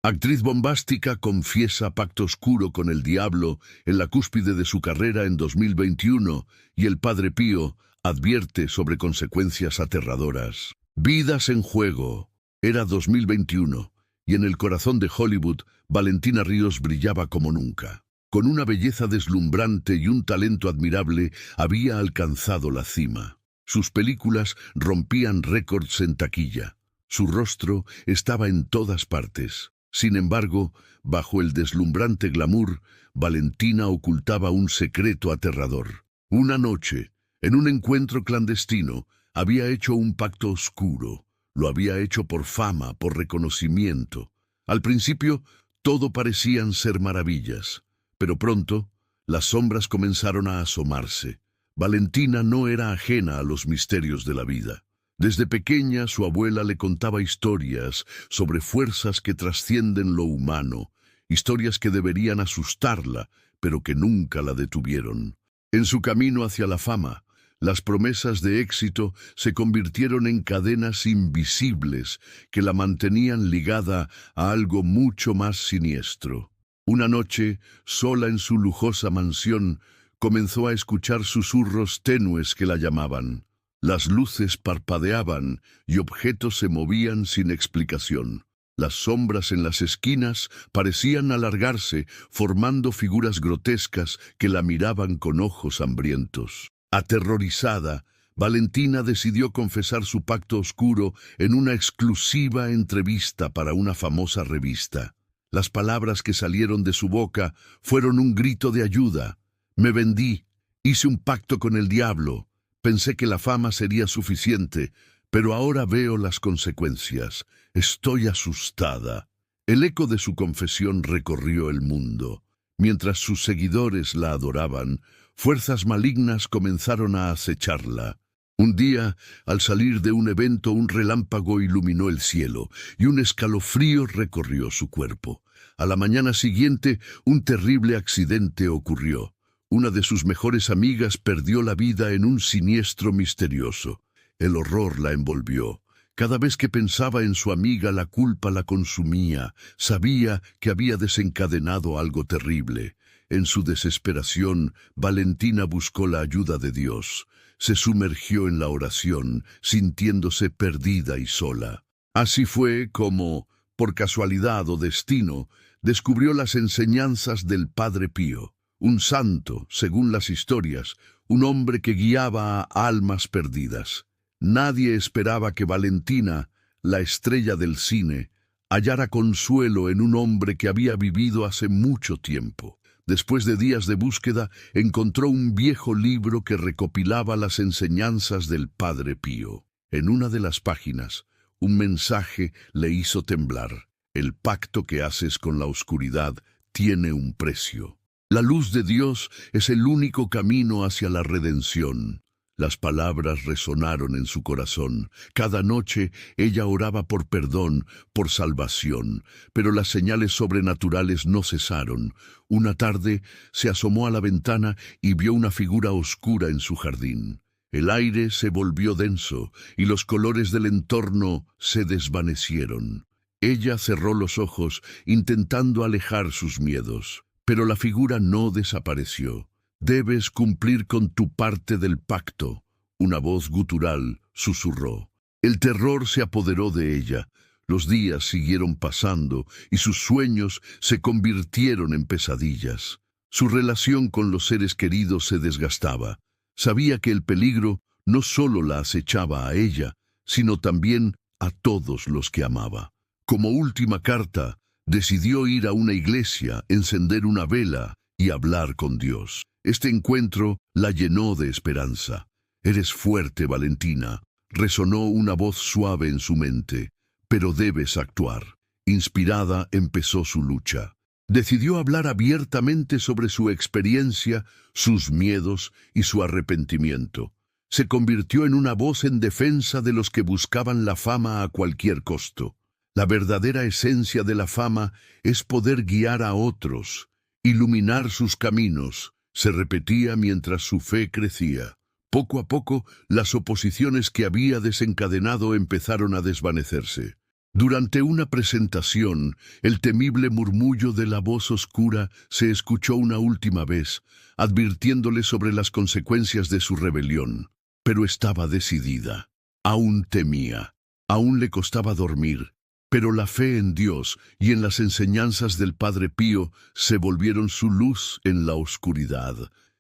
Actriz bombástica confiesa pacto oscuro con el diablo en la cúspide de su carrera en 2021 y el Padre Pío advierte sobre consecuencias aterradoras. Vidas en juego. Era 2021 y en el corazón de Hollywood, Valentina Ríos brillaba como nunca. Con una belleza deslumbrante y un talento admirable, había alcanzado la cima. Sus películas rompían récords en taquilla. Su rostro estaba en todas partes. Sin embargo, bajo el deslumbrante glamour, Valentina ocultaba un secreto aterrador. Una noche, en un encuentro clandestino, había hecho un pacto oscuro. Lo había hecho por fama, por reconocimiento. Al principio, todo parecían ser maravillas, pero pronto, las sombras comenzaron a asomarse. Valentina no era ajena a los misterios de la vida. Desde pequeña, su abuela le contaba historias sobre fuerzas que trascienden lo humano, historias que deberían asustarla, pero que nunca la detuvieron. En su camino hacia la fama, las promesas de éxito se convirtieron en cadenas invisibles que la mantenían ligada a algo mucho más siniestro. Una noche, sola en su lujosa mansión, comenzó a escuchar susurros tenues que la llamaban. Las luces parpadeaban y objetos se movían sin explicación. Las sombras en las esquinas parecían alargarse, formando figuras grotescas que la miraban con ojos hambrientos. Aterrorizada, Valentina decidió confesar su pacto oscuro en una exclusiva entrevista para una famosa revista. Las palabras que salieron de su boca fueron un grito de ayuda. Me vendí, hice un pacto con el diablo. Pensé que la fama sería suficiente, pero ahora veo las consecuencias. Estoy asustada. El eco de su confesión recorrió el mundo. Mientras sus seguidores la adoraban, fuerzas malignas comenzaron a acecharla. Un día, al salir de un evento, un relámpago iluminó el cielo y un escalofrío recorrió su cuerpo. A la mañana siguiente, un terrible accidente ocurrió. Una de sus mejores amigas perdió la vida en un siniestro misterioso. El horror la envolvió. Cada vez que pensaba en su amiga, la culpa la consumía. Sabía que había desencadenado algo terrible. En su desesperación, Valentina buscó la ayuda de Dios. Se sumergió en la oración, sintiéndose perdida y sola. Así fue como, por casualidad o destino, descubrió las enseñanzas del Padre Pío. Un santo, según las historias, un hombre que guiaba a almas perdidas. Nadie esperaba que Valentina, la estrella del cine, hallara consuelo en un hombre que había vivido hace mucho tiempo. Después de días de búsqueda, encontró un viejo libro que recopilaba las enseñanzas del Padre Pío. En una de las páginas, un mensaje le hizo temblar. El pacto que haces con la oscuridad tiene un precio. La luz de Dios es el único camino hacia la redención. Las palabras resonaron en su corazón. Cada noche ella oraba por perdón, por salvación, pero las señales sobrenaturales no cesaron. Una tarde se asomó a la ventana y vio una figura oscura en su jardín. El aire se volvió denso y los colores del entorno se desvanecieron. Ella cerró los ojos intentando alejar sus miedos. Pero la figura no desapareció. Debes cumplir con tu parte del pacto. Una voz gutural susurró. El terror se apoderó de ella. Los días siguieron pasando y sus sueños se convirtieron en pesadillas. Su relación con los seres queridos se desgastaba. Sabía que el peligro no solo la acechaba a ella, sino también a todos los que amaba. Como última carta, decidió ir a una iglesia, encender una vela y hablar con Dios. Este encuentro la llenó de esperanza. «Eres fuerte, Valentina», resonó una voz suave en su mente, «pero debes actuar». Inspirada, empezó su lucha. Decidió hablar abiertamente sobre su experiencia, sus miedos y su arrepentimiento. Se convirtió en una voz en defensa de los que buscaban la fama a cualquier costo. La verdadera esencia de la fama es poder guiar a otros, iluminar sus caminos, se repetía mientras su fe crecía. Poco a poco, las oposiciones que había desencadenado empezaron a desvanecerse. Durante una presentación, el temible murmullo de la voz oscura se escuchó una última vez, advirtiéndole sobre las consecuencias de su rebelión. Pero estaba decidida. Aún temía. Aún le costaba dormir. Pero la fe en Dios y en las enseñanzas del Padre Pío se volvieron su luz en la oscuridad.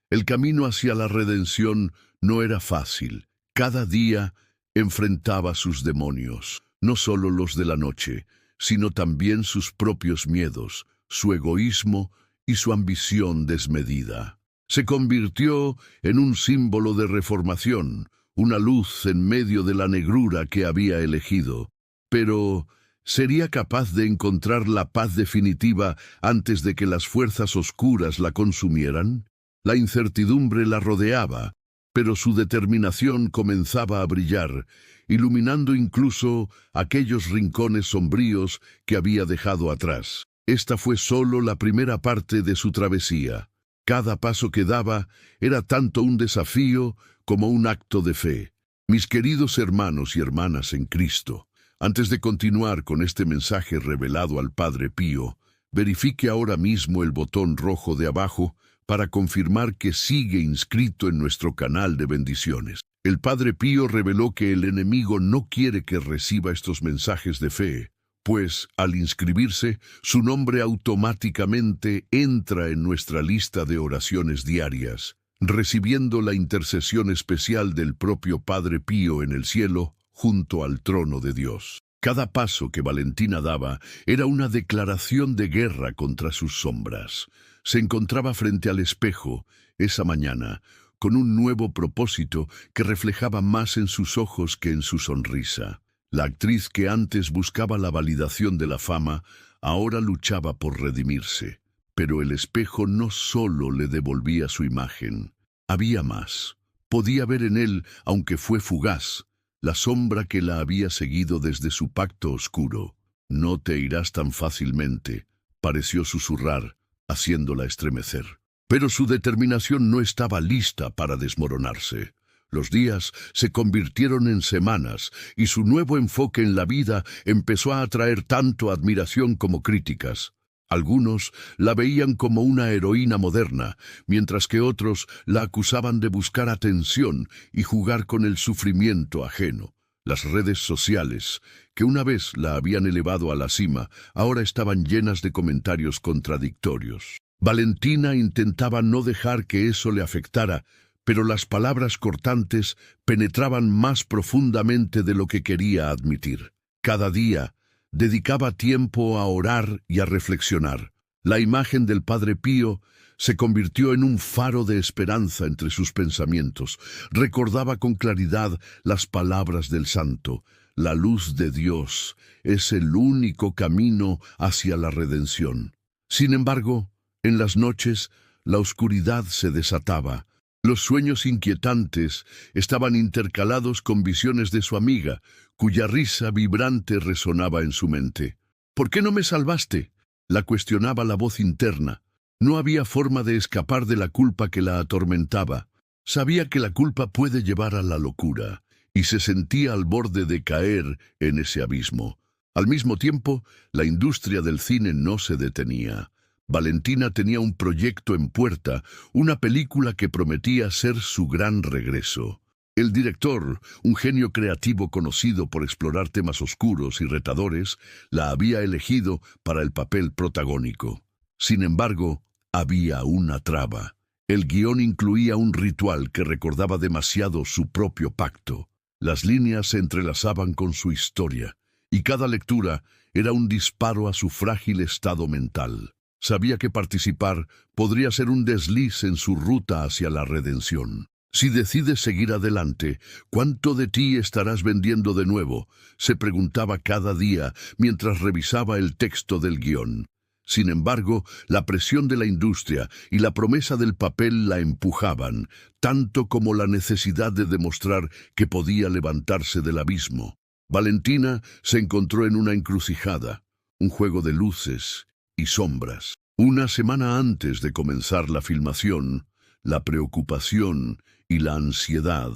El camino hacia la redención no era fácil. Cada día enfrentaba sus demonios, no solo los de la noche, sino también sus propios miedos, su egoísmo y su ambición desmedida. Se convirtió en un símbolo de reformación, una luz en medio de la negrura que había elegido. Pero ¿sería capaz de encontrar la paz definitiva antes de que las fuerzas oscuras la consumieran? La incertidumbre la rodeaba, pero su determinación comenzaba a brillar, iluminando incluso aquellos rincones sombríos que había dejado atrás. Esta fue solo la primera parte de su travesía. Cada paso que daba era tanto un desafío como un acto de fe. Mis queridos hermanos y hermanas en Cristo, antes de continuar con este mensaje revelado al Padre Pío, verifique ahora mismo el botón rojo de abajo para confirmar que sigue inscrito en nuestro canal de bendiciones. El Padre Pío reveló que el enemigo no quiere que reciba estos mensajes de fe, pues al inscribirse, su nombre automáticamente entra en nuestra lista de oraciones diarias, recibiendo la intercesión especial del propio Padre Pío en el cielo, junto al trono de Dios. Cada paso que Valentina daba era una declaración de guerra contra sus sombras. Se encontraba frente al espejo, esa mañana, con un nuevo propósito que reflejaba más en sus ojos que en su sonrisa. La actriz que antes buscaba la validación de la fama, ahora luchaba por redimirse. Pero el espejo no solo le devolvía su imagen. Había más. Podía ver en él, aunque fue fugaz, la sombra que la había seguido desde su pacto oscuro. «No te irás tan fácilmente», pareció susurrar, haciéndola estremecer. Pero su determinación no estaba lista para desmoronarse. Los días se convirtieron en semanas y su nuevo enfoque en la vida empezó a atraer tanto admiración como críticas. Algunos la veían como una heroína moderna, mientras que otros la acusaban de buscar atención y jugar con el sufrimiento ajeno. Las redes sociales, que una vez la habían elevado a la cima, ahora estaban llenas de comentarios contradictorios. Valentina intentaba no dejar que eso le afectara, pero las palabras cortantes penetraban más profundamente de lo que quería admitir. Cada día dedicaba tiempo a orar y a reflexionar. La imagen del Padre Pío se convirtió en un faro de esperanza entre sus pensamientos. Recordaba con claridad las palabras del santo: «La luz de Dios es el único camino hacia la redención». Sin embargo, en las noches, la oscuridad se desataba. Los sueños inquietantes estaban intercalados con visiones de su amiga, cuya risa vibrante resonaba en su mente. «¿Por qué no me salvaste?», la cuestionaba la voz interna. No había forma de escapar de la culpa que la atormentaba. Sabía que la culpa puede llevar a la locura, y se sentía al borde de caer en ese abismo. Al mismo tiempo, la industria del cine no se detenía. Valentina tenía un proyecto en puerta, una película que prometía ser su gran regreso. El director, un genio creativo conocido por explorar temas oscuros y retadores, la había elegido para el papel protagónico. Sin embargo, había una traba. El guión incluía un ritual que recordaba demasiado su propio pacto. Las líneas se entrelazaban con su historia, y cada lectura era un disparo a su frágil estado mental. Sabía que participar podría ser un desliz en su ruta hacia la redención. «Si decides seguir adelante, ¿cuánto de ti estarás vendiendo de nuevo?», se preguntaba cada día mientras revisaba el texto del guión. Sin embargo, la presión de la industria y la promesa del papel la empujaban, tanto como la necesidad de demostrar que podía levantarse del abismo. Valentina se encontró en una encrucijada, un juego de luces y sombras. Una semana antes de comenzar la filmación, la preocupación y la ansiedad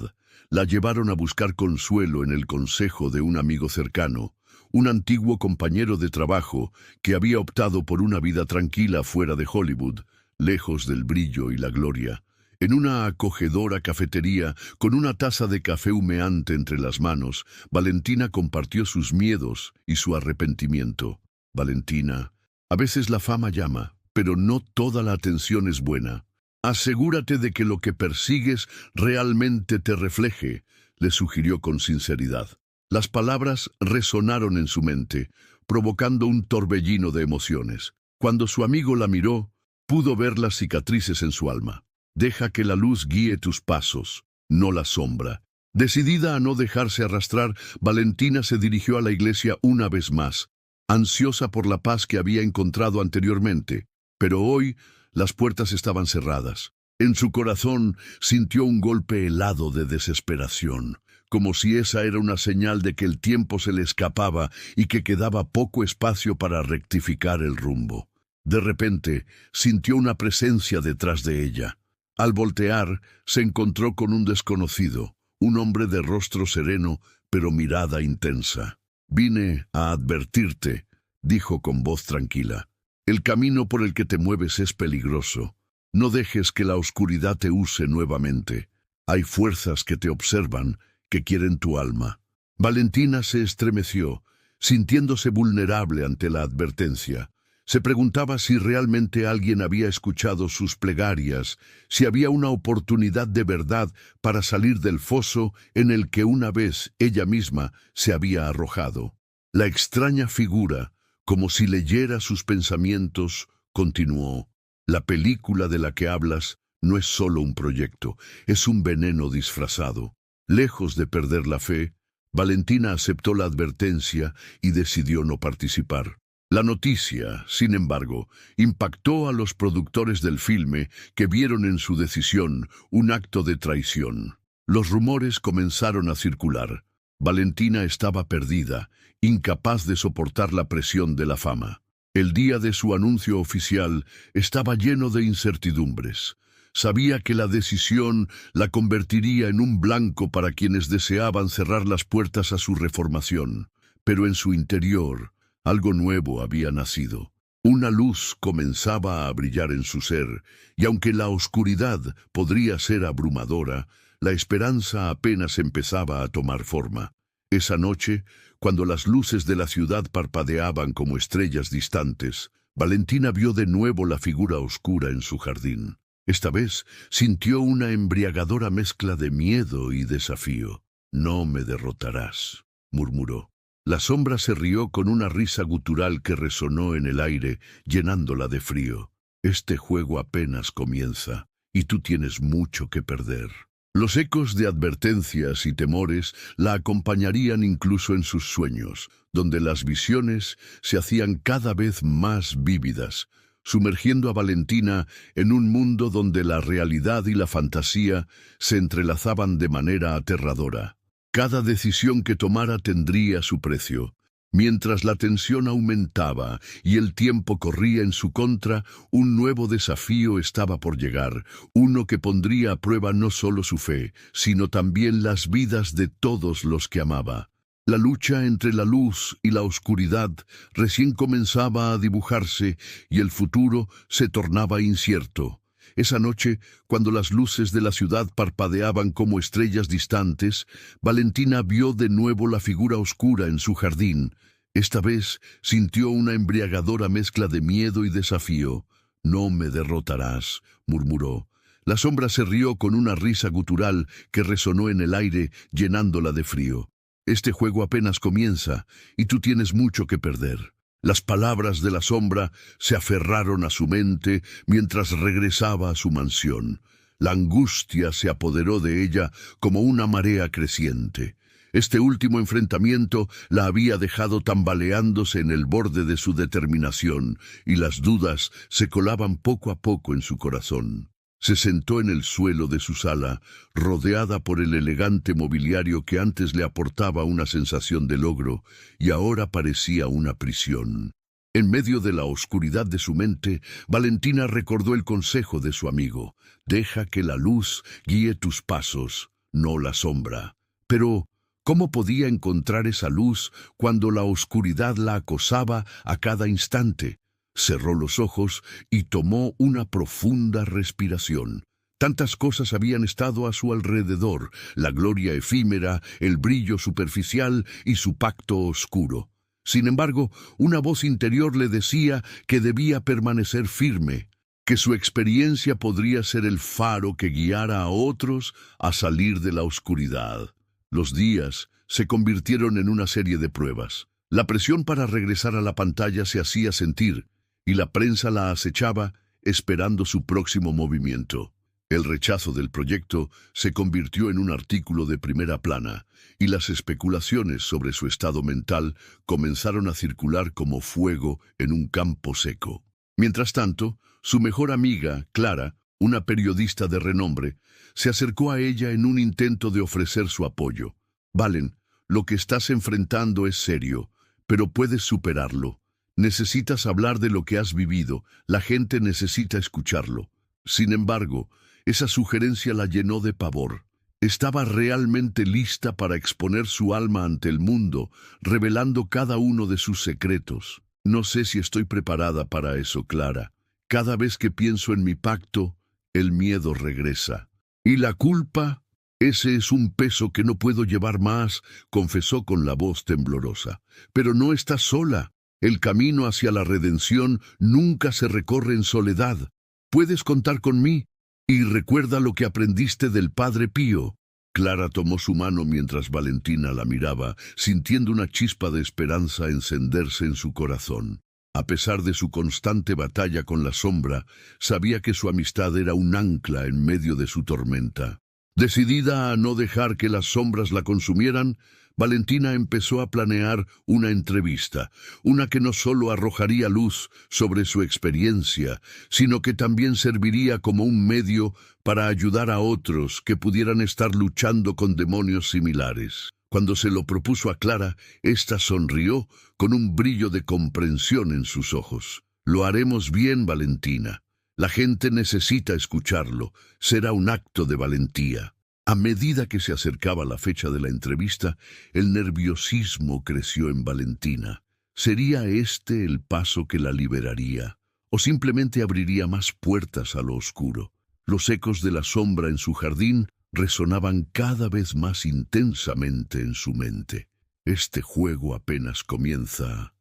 la llevaron a buscar consuelo en el consejo de un amigo cercano, un antiguo compañero de trabajo que había optado por una vida tranquila fuera de Hollywood, lejos del brillo y la gloria. En una acogedora cafetería, con una taza de café humeante entre las manos, Valentina compartió sus miedos y su arrepentimiento. Valentina, a veces la fama llama, pero no toda la atención es buena. Asegúrate de que lo que persigues realmente te refleje, le sugirió con sinceridad. Las palabras resonaron en su mente, provocando un torbellino de emociones. Cuando su amigo la miró, pudo ver las cicatrices en su alma. Deja que la luz guíe tus pasos, no la sombra. Decidida a no dejarse arrastrar, Valentina se dirigió a la iglesia una vez más, ansiosa por la paz que había encontrado anteriormente. Pero hoy las puertas estaban cerradas. En su corazón sintió un golpe helado de desesperación, como si esa era una señal de que el tiempo se le escapaba y que quedaba poco espacio para rectificar el rumbo. De repente, sintió una presencia detrás de ella. Al voltear, se encontró con un desconocido, un hombre de rostro sereno, pero mirada intensa. «Vine a advertirte», dijo con voz tranquila. «El camino por el que te mueves es peligroso. No dejes que la oscuridad te use nuevamente. Hay fuerzas que te observan, que quieren tu alma». Valentina se estremeció, sintiéndose vulnerable ante la advertencia. Se preguntaba si realmente alguien había escuchado sus plegarias, si había una oportunidad de verdad para salir del foso en el que una vez ella misma se había arrojado. La extraña figura, como si leyera sus pensamientos, continuó. «La película de la que hablas no es solo un proyecto, es un veneno disfrazado». Lejos de perder la fe, Valentina aceptó la advertencia y decidió no participar. La noticia, sin embargo, impactó a los productores del filme, que vieron en su decisión un acto de traición. Los rumores comenzaron a circular. Valentina estaba perdida, incapaz de soportar la presión de la fama. El día de su anuncio oficial estaba lleno de incertidumbres. Sabía que la decisión la convertiría en un blanco para quienes deseaban cerrar las puertas a su reformación. Pero en su interior, algo nuevo había nacido. Una luz comenzaba a brillar en su ser, y aunque la oscuridad podría ser abrumadora, la esperanza apenas empezaba a tomar forma. Esa noche, cuando las luces de la ciudad parpadeaban como estrellas distantes, Valentina vio de nuevo la figura oscura en su jardín. Esta vez sintió una embriagadora mezcla de miedo y desafío. «No me derrotarás», murmuró. La sombra se rió con una risa gutural que resonó en el aire, llenándola de frío. «Este juego apenas comienza, y tú tienes mucho que perder». Los ecos de advertencias y temores la acompañarían incluso en sus sueños, donde las visiones se hacían cada vez más vívidas, sumergiendo a Valentina en un mundo donde la realidad y la fantasía se entrelazaban de manera aterradora. Cada decisión que tomara tendría su precio. Mientras la tensión aumentaba y el tiempo corría en su contra, un nuevo desafío estaba por llegar, uno que pondría a prueba no solo su fe, sino también las vidas de todos los que amaba. La lucha entre la luz y la oscuridad recién comenzaba a dibujarse y el futuro se tornaba incierto. Esa noche, cuando las luces de la ciudad parpadeaban como estrellas distantes, Valentina vio de nuevo la figura oscura en su jardín. Esta vez sintió una embriagadora mezcla de miedo y desafío. «No me derrotarás», murmuró. La sombra se rió con una risa gutural que resonó en el aire, llenándola de frío. «Este juego apenas comienza, y tú tienes mucho que perder». Las palabras de la sombra se aferraron a su mente mientras regresaba a su mansión. La angustia se apoderó de ella como una marea creciente. Este último enfrentamiento la había dejado tambaleándose en el borde de su determinación, y las dudas se colaban poco a poco en su corazón. Se sentó en el suelo de su sala, rodeada por el elegante mobiliario que antes le aportaba una sensación de logro y ahora parecía una prisión. En medio de la oscuridad de su mente, Valentina recordó el consejo de su amigo: «Deja que la luz guíe tus pasos, no la sombra». Pero, ¿Cómo podía encontrar esa luz cuando la oscuridad la acosaba a cada instante? Cerró los ojos y tomó una profunda respiración. Tantas cosas habían estado a su alrededor: la gloria efímera, el brillo superficial y su pacto oscuro. Sin embargo, una voz interior le decía que debía permanecer firme, que su experiencia podría ser el faro que guiara a otros a salir de la oscuridad. Los días se convirtieron en una serie de pruebas. La presión para regresar a la pantalla se hacía sentir, y la prensa la acechaba, esperando su próximo movimiento. El rechazo del proyecto se convirtió en un artículo de primera plana, y las especulaciones sobre su estado mental comenzaron a circular como fuego en un campo seco. Mientras tanto, su mejor amiga, Clara, una periodista de renombre, se acercó a ella en un intento de ofrecer su apoyo. «Valen, lo que estás enfrentando es serio, pero puedes superarlo. Necesitas hablar de lo que has vivido, la gente necesita escucharlo». Sin embargo, esa sugerencia la llenó de pavor. Estaba realmente lista para exponer su alma ante el mundo, revelando cada uno de sus secretos. «No sé si estoy preparada para eso, Clara. Cada vez que pienso en mi pacto, el miedo regresa. ¿Y la culpa? Ese es un peso que no puedo llevar más», confesó con la voz temblorosa. «Pero no estás sola. El camino hacia la redención nunca se recorre en soledad. Puedes contar con mí. Y recuerda lo que aprendiste del Padre Pío». Clara tomó su mano mientras Valentina la miraba, sintiendo una chispa de esperanza encenderse en su corazón. A pesar de su constante batalla con la sombra, sabía que su amistad era un ancla en medio de su tormenta. Decidida a no dejar que las sombras la consumieran, Valentina empezó a planear una entrevista, una que no solo arrojaría luz sobre su experiencia, sino que también serviría como un medio para ayudar a otros que pudieran estar luchando con demonios similares. Cuando se lo propuso a Clara, ésta sonrió con un brillo de comprensión en sus ojos. «Lo haremos bien, Valentina. La gente necesita escucharlo. Será un acto de valentía». A medida que se acercaba la fecha de la entrevista, el nerviosismo creció en Valentina. ¿Sería este el paso que la liberaría? ¿O simplemente abriría más puertas a lo oscuro? Los ecos de la sombra en su jardín resonaban cada vez más intensamente en su mente. Este juego apenas comienza.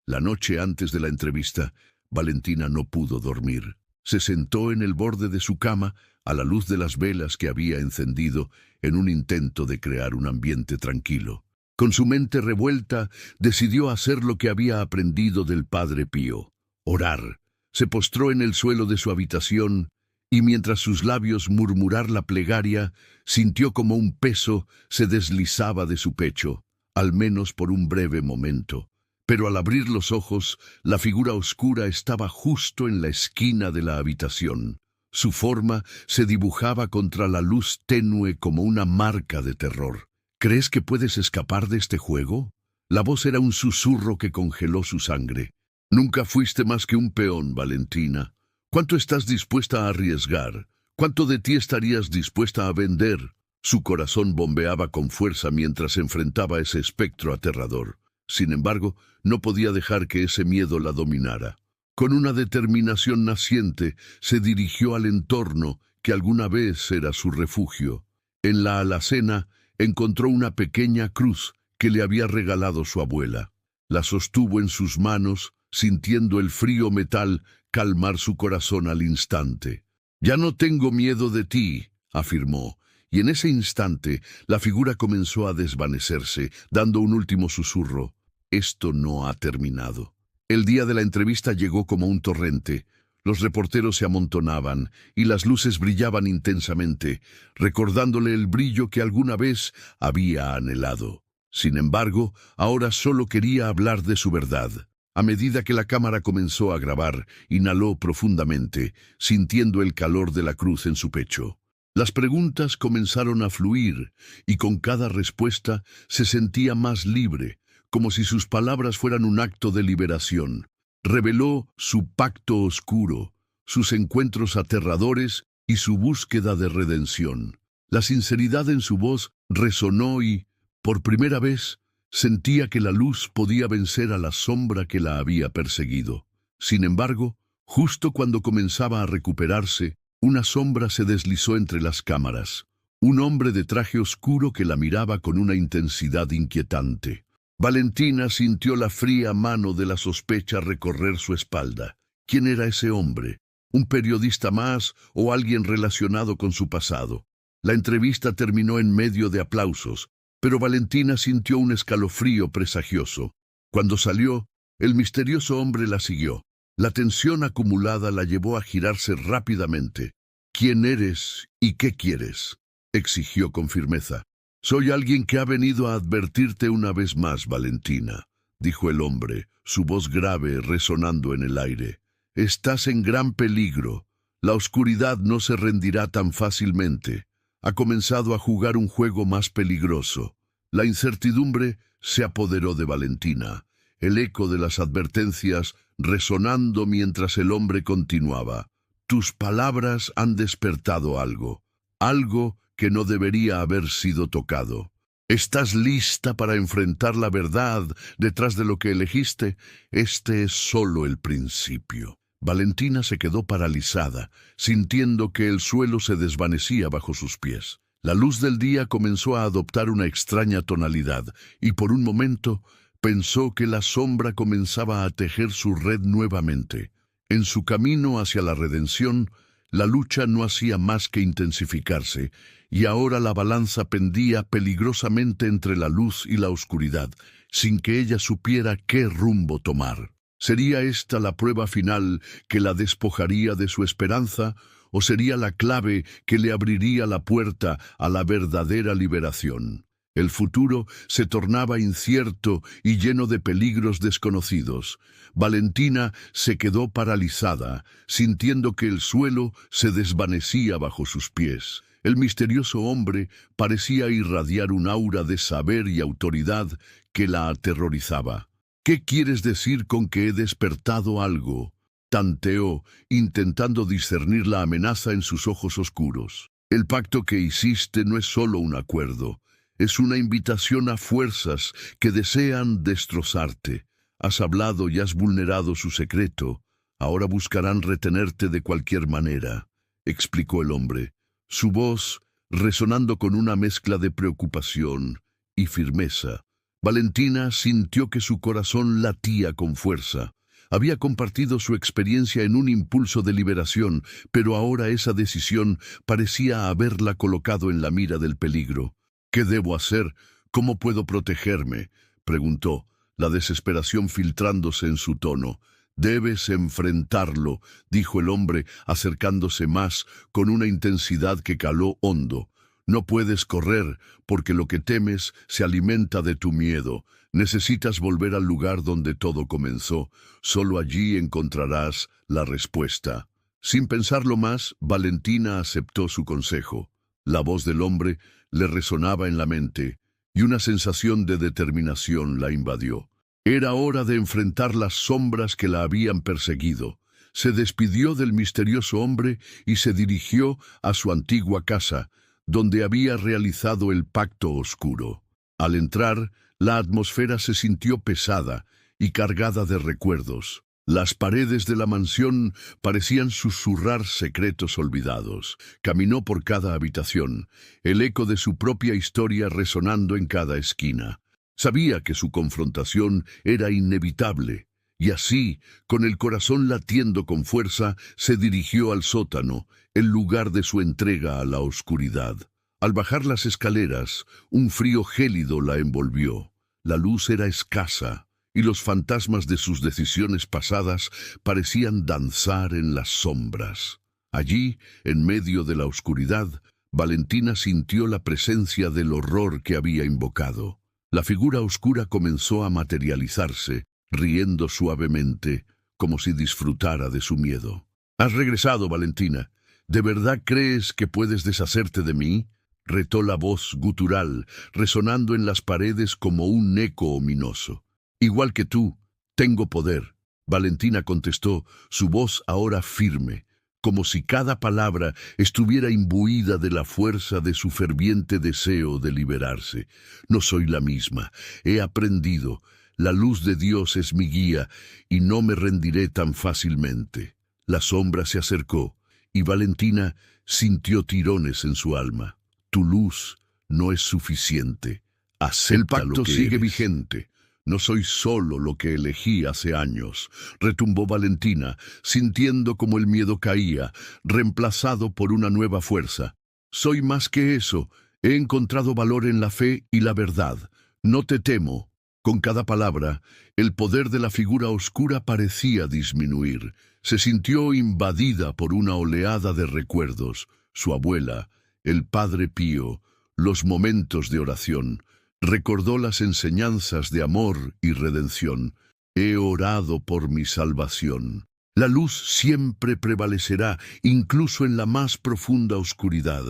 La noche antes de la entrevista, Valentina no pudo dormir. Se sentó en el borde de su cama, a la luz de las velas que había encendido, en un intento de crear un ambiente tranquilo. Con su mente revuelta, decidió hacer lo que había aprendido del Padre Pío: orar. Se postró en el suelo de su habitación, y mientras sus labios murmurar la plegaria, sintió como un peso se deslizaba de su pecho, al menos por un breve momento. Pero al abrir los ojos, la figura oscura estaba justo en la esquina de la habitación. Su forma se dibujaba contra la luz tenue como una marca de terror. «¿Crees que puedes escapar de este juego?». La voz era un susurro que congeló su sangre. «Nunca fuiste más que un peón, Valentina. ¿Cuánto estás dispuesta a arriesgar? ¿Cuánto de ti estarías dispuesta a vender?». Su corazón bombeaba con fuerza mientras enfrentaba ese espectro aterrador. Sin embargo, no podía dejar que ese miedo la dominara. Con una determinación naciente, se dirigió al entorno que alguna vez era su refugio. En la alacena encontró una pequeña cruz que le había regalado su abuela. La sostuvo en sus manos, sintiendo el frío metal calmar su corazón al instante. «Ya no tengo miedo de ti», afirmó, y en ese instante la figura comenzó a desvanecerse, dando un último susurro: «Esto no ha terminado». El día de la entrevista llegó como un torrente. Los reporteros se amontonaban y las luces brillaban intensamente, recordándole el brillo que alguna vez había anhelado. Sin embargo, ahora solo quería hablar de su verdad. A medida que la cámara comenzó a grabar, inhaló profundamente, sintiendo el calor de la cruz en su pecho. Las preguntas comenzaron a fluir, y con cada respuesta se sentía más libre, como si sus palabras fueran un acto de liberación. Reveló su pacto oscuro, sus encuentros aterradores y su búsqueda de redención. La sinceridad en su voz resonó y, por primera vez, sentía que la luz podía vencer a la sombra que la había perseguido. Sin embargo, justo cuando comenzaba a recuperarse, una sombra se deslizó entre las cámaras. Un hombre de traje oscuro que la miraba con una intensidad inquietante. Valentina sintió la fría mano de la sospecha recorrer su espalda. ¿Quién era ese hombre? ¿Un periodista más o alguien relacionado con su pasado? La entrevista terminó en medio de aplausos, pero Valentina sintió un escalofrío presagioso. Cuando salió, el misterioso hombre la siguió. La tensión acumulada la llevó a girarse rápidamente. ¿Quién eres y qué quieres?, exigió con firmeza. «Soy alguien que ha venido a advertirte una vez más, Valentina», dijo el hombre, su voz grave resonando en el aire. «Estás en gran peligro. La oscuridad no se rendirá tan fácilmente. Ha comenzado a jugar un juego más peligroso». La incertidumbre se apoderó de Valentina, el eco de las advertencias resonando mientras el hombre continuaba. «Tus palabras han despertado algo que no debería haber sido tocado. ¿Estás lista para enfrentar la verdad detrás de lo que elegiste? Este es solo el principio». Valentina se quedó paralizada, sintiendo que el suelo se desvanecía bajo sus pies. La luz del día comenzó a adoptar una extraña tonalidad, y por un momento pensó que la sombra comenzaba a tejer su red nuevamente. En su camino hacia la redención, la lucha no hacía más que intensificarse, y ahora la balanza pendía peligrosamente entre la luz y la oscuridad, sin que ella supiera qué rumbo tomar. ¿Sería esta la prueba final que la despojaría de su esperanza, o sería la clave que le abriría la puerta a la verdadera liberación? El futuro se tornaba incierto y lleno de peligros desconocidos. Valentina se quedó paralizada, sintiendo que el suelo se desvanecía bajo sus pies. El misterioso hombre parecía irradiar un aura de saber y autoridad que la aterrorizaba. «¿Qué quieres decir con que he despertado algo?», tanteó, intentando discernir la amenaza en sus ojos oscuros. «El pacto que hiciste no es solo un acuerdo. Es una invitación a fuerzas que desean destrozarte. Has hablado y has vulnerado su secreto. Ahora buscarán retenerte de cualquier manera», explicó el hombre, su voz resonando con una mezcla de preocupación y firmeza. Valentina sintió que su corazón latía con fuerza. Había compartido su experiencia en un impulso de liberación, pero ahora esa decisión parecía haberla colocado en la mira del peligro. «¿Qué debo hacer? ¿Cómo puedo protegerme?», preguntó, la desesperación filtrándose en su tono. «Debes enfrentarlo», dijo el hombre, acercándose más, con una intensidad que caló hondo. «No puedes correr, porque lo que temes se alimenta de tu miedo. Necesitas volver al lugar donde todo comenzó. Solo allí encontrarás la respuesta». Sin pensarlo más, Valentina aceptó su consejo. La voz del hombre le resonaba en la mente, y una sensación de determinación la invadió. Era hora de enfrentar las sombras que la habían perseguido. Se despidió del misterioso hombre y se dirigió a su antigua casa, donde había realizado el pacto oscuro. Al entrar, la atmósfera se sintió pesada y cargada de recuerdos. Las paredes de la mansión parecían susurrar secretos olvidados. Caminó por cada habitación, el eco de su propia historia resonando en cada esquina. Sabía que su confrontación era inevitable, y así, con el corazón latiendo con fuerza, se dirigió al sótano, el lugar de su entrega a la oscuridad. Al bajar las escaleras, un frío gélido la envolvió. La luz era escasa, y los fantasmas de sus decisiones pasadas parecían danzar en las sombras. Allí, en medio de la oscuridad, Valentina sintió la presencia del horror que había invocado. La figura oscura comenzó a materializarse, riendo suavemente, como si disfrutara de su miedo. «¿Has regresado, Valentina? ¿De verdad crees que puedes deshacerte de mí?», retó la voz gutural, resonando en las paredes como un eco ominoso. «Igual que tú, tengo poder», Valentina contestó, su voz ahora firme, como si cada palabra estuviera imbuida de la fuerza de su ferviente deseo de liberarse. No soy la misma, he aprendido. La luz de Dios es mi guía y no me rendiré tan fácilmente. La sombra se acercó y Valentina sintió tirones en su alma. Tu luz no es suficiente. Acepta el pacto sigue vigente. No soy solo lo que elegí hace años, retumbó Valentina, sintiendo como el miedo caía, reemplazado por una nueva fuerza. Soy más que eso, he encontrado valor en la fe y la verdad. No te temo. Con cada palabra, el poder de la figura oscura parecía disminuir. Se sintió invadida por una oleada de recuerdos. Su abuela, el Padre Pío, los momentos de oración. Recordó las enseñanzas de amor y redención. He orado por mi salvación. La luz siempre prevalecerá, incluso en la más profunda oscuridad.